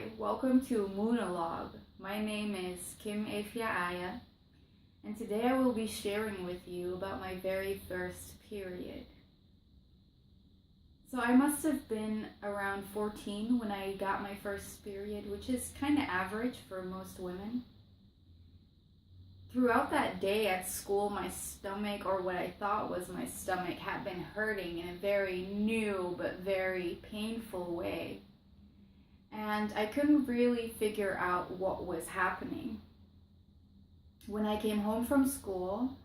Hi, welcome to Moonologue. My name is Kim Efia Aya, and today I will be sharing with you about my very first period. So I must have been around 14 when I got my first period, which is kind of average for most women. Throughout that day at school, my stomach, or what I thought was my stomach, had been hurting in a very new but very painful way. And I couldn't really figure out what was happening. When I came home from school,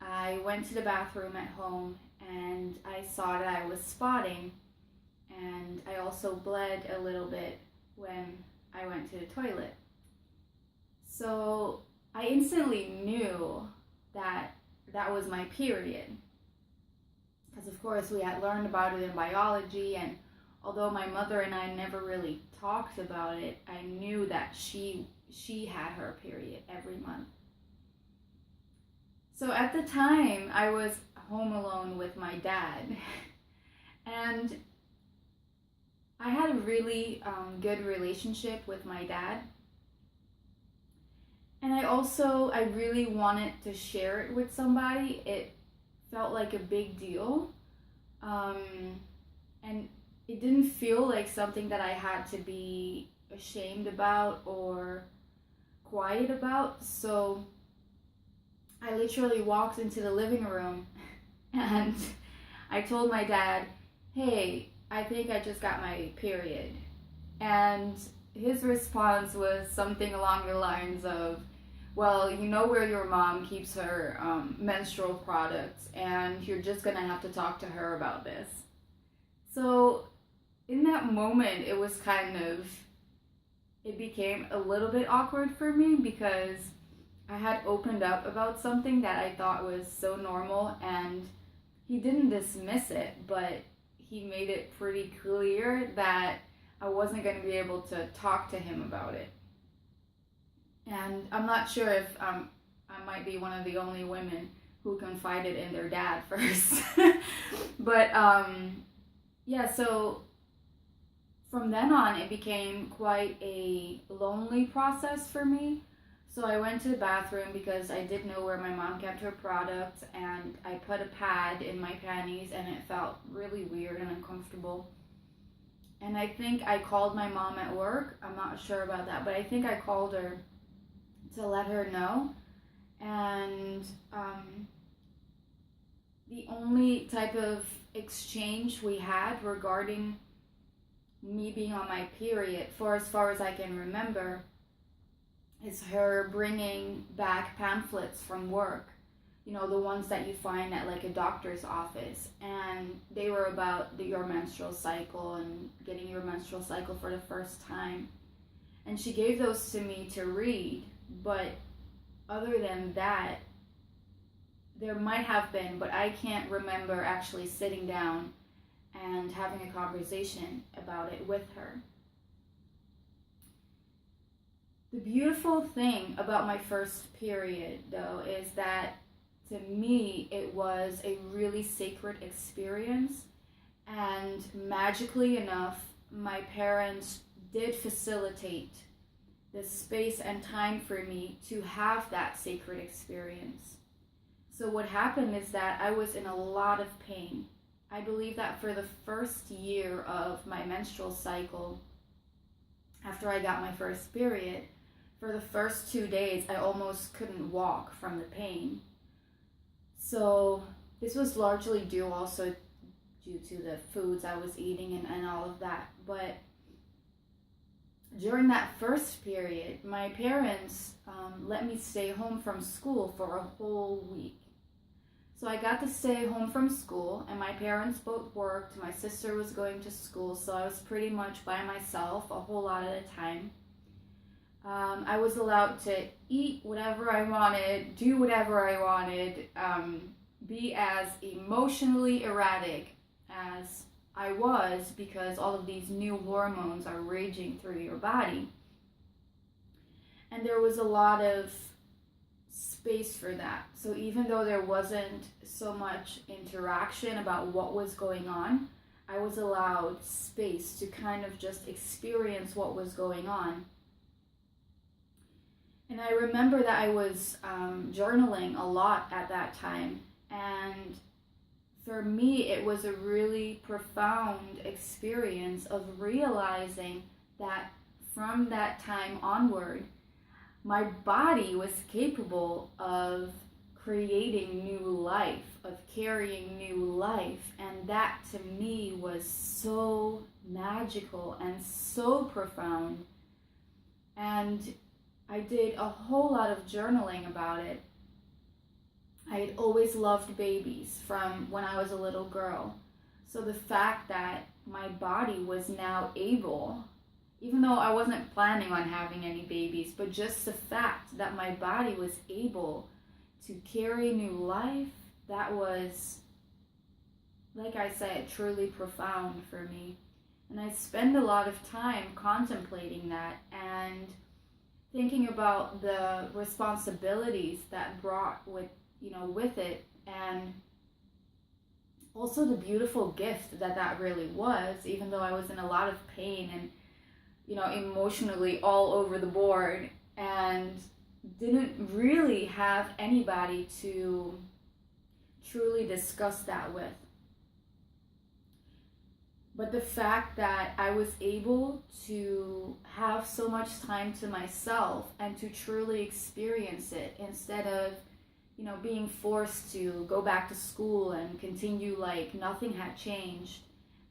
I went to the bathroom at home and I saw that I was spotting, and I also bled a little bit when I went to the toilet. So I instantly knew that that was my period, because of course we had learned about it in biology, and although my mother and I never really talked about it, I knew that she had her period every month. So at the time, I was home alone with my dad, and I had a really good relationship with my dad. And I really wanted to share it with somebody. It felt like a big deal. And it didn't feel like something that I had to be ashamed about or quiet about. So I literally walked into the living room and I told my dad, "Hey, I think I just got my period." And his response was something along the lines of, "Well, you know where your mom keeps her menstrual products, and you're just gonna have to talk to her about this." So in that moment, it became a little bit awkward for me, because I had opened up about something that I thought was so normal, and he didn't dismiss it, but he made it pretty clear that I wasn't going to be able to talk to him about it. And I'm not sure if I might be one of the only women who confided in their dad first. But so from then on, it became quite a lonely process for me. So I went to the bathroom because I did know where my mom kept her products, and I put a pad in my panties, and it felt really weird and uncomfortable. And I think I called my mom at work. I'm not sure about that, but I think I called her to let her know. And the only type of exchange we had regarding me being on my period, for as far as I can remember, is her bringing back pamphlets from work, the ones that you find at like a doctor's office, and they were about your menstrual cycle and getting your menstrual cycle for the first time. And she gave those to me to read, but other than that, there might have been, but I can't remember actually sitting down and having a conversation about it with her. The beautiful thing about my first period, though, is that to me it was a really sacred experience, and magically enough, my parents did facilitate the space and time for me to have that sacred experience. So what happened is that I was in a lot of pain. I believe that for the first year of my menstrual cycle, after I got my first period, for the first 2 days, I almost couldn't walk from the pain. So this was largely due to the foods I was eating and all of that. But during that first period, my parents let me stay home from school for a whole week. So I got to stay home from school, and my parents both worked. My sister was going to school, so I was pretty much by myself a whole lot of the time. I was allowed to eat whatever I wanted, do whatever I wanted, be as emotionally erratic as I was, because all of these new hormones are raging through your body. And there was a lot of space for that. So even though there wasn't so much interaction about what was going on, I was allowed space to kind of just experience what was going on. And I remember that I was journaling a lot at that time. And for me, it was a really profound experience of realizing that from that time onward, my body was capable of creating new life, of carrying new life. And that to me was so magical and so profound. And I did a whole lot of journaling about it. I had always loved babies from when I was a little girl. So the fact that my body was now able, even though I wasn't planning on having any babies, but just the fact that my body was able to carry new life, that was, like I said, truly profound for me. And I spend a lot of time contemplating that and thinking about the responsibilities that brought with it, and also the beautiful gift that really was, even though I was in a lot of pain and emotionally all over the board, and didn't really have anybody to truly discuss that with. But the fact that I was able to have so much time to myself and to truly experience it instead of being forced to go back to school and continue like nothing had changed,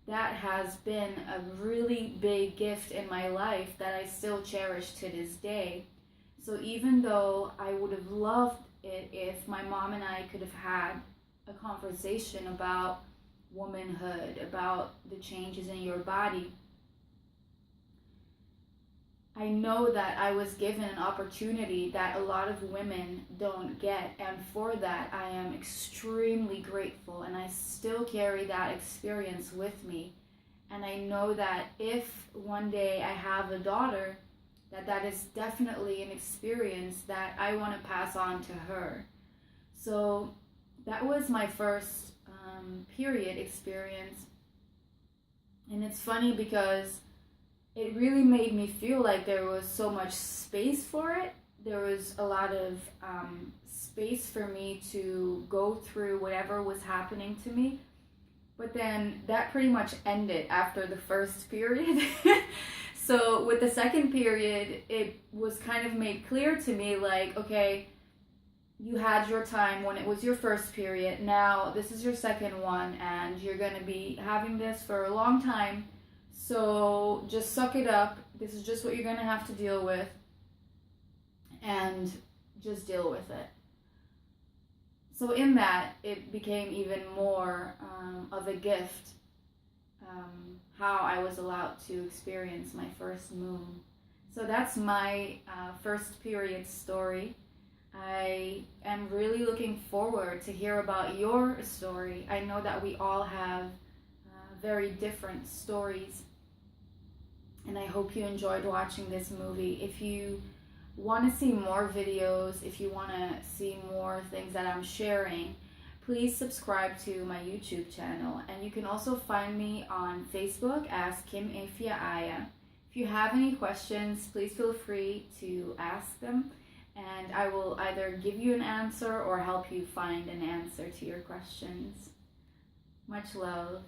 that has been a really big gift in my life that I still cherish to this day. So even though I would have loved it if my mom and I could have had a conversation about womanhood, about the changes in your body, I know that I was given an opportunity that a lot of women don't get, and for that I am extremely grateful, and I still carry that experience with me. And I know that if one day I have a daughter, that is definitely an experience that I want to pass on to her. So that was my first period experience. And it's funny because it really made me feel like there was so much space for it. There was a lot of space for me to go through whatever was happening to me. But then that pretty much ended after the first period. So with the second period, it was kind of made clear to me like, okay, you had your time when it was your first period. Now this is your second one, and you're going to be having this for a long time. So just suck it up. This is just what you're going to have to deal with, and just deal with it. So in that, it became even more of a gift, how I was allowed to experience my first moon. So that's my first period story. I am really looking forward to hear about your story. I know that we all have very different stories, and I hope you enjoyed watching this movie. If you want to see more videos, if you want to see more things that I'm sharing, please subscribe to my YouTube channel. And you can also find me on Facebook as Kim Efia Aya. If you have any questions, please feel free to ask them, and I will either give you an answer or help you find an answer to your questions. Much love.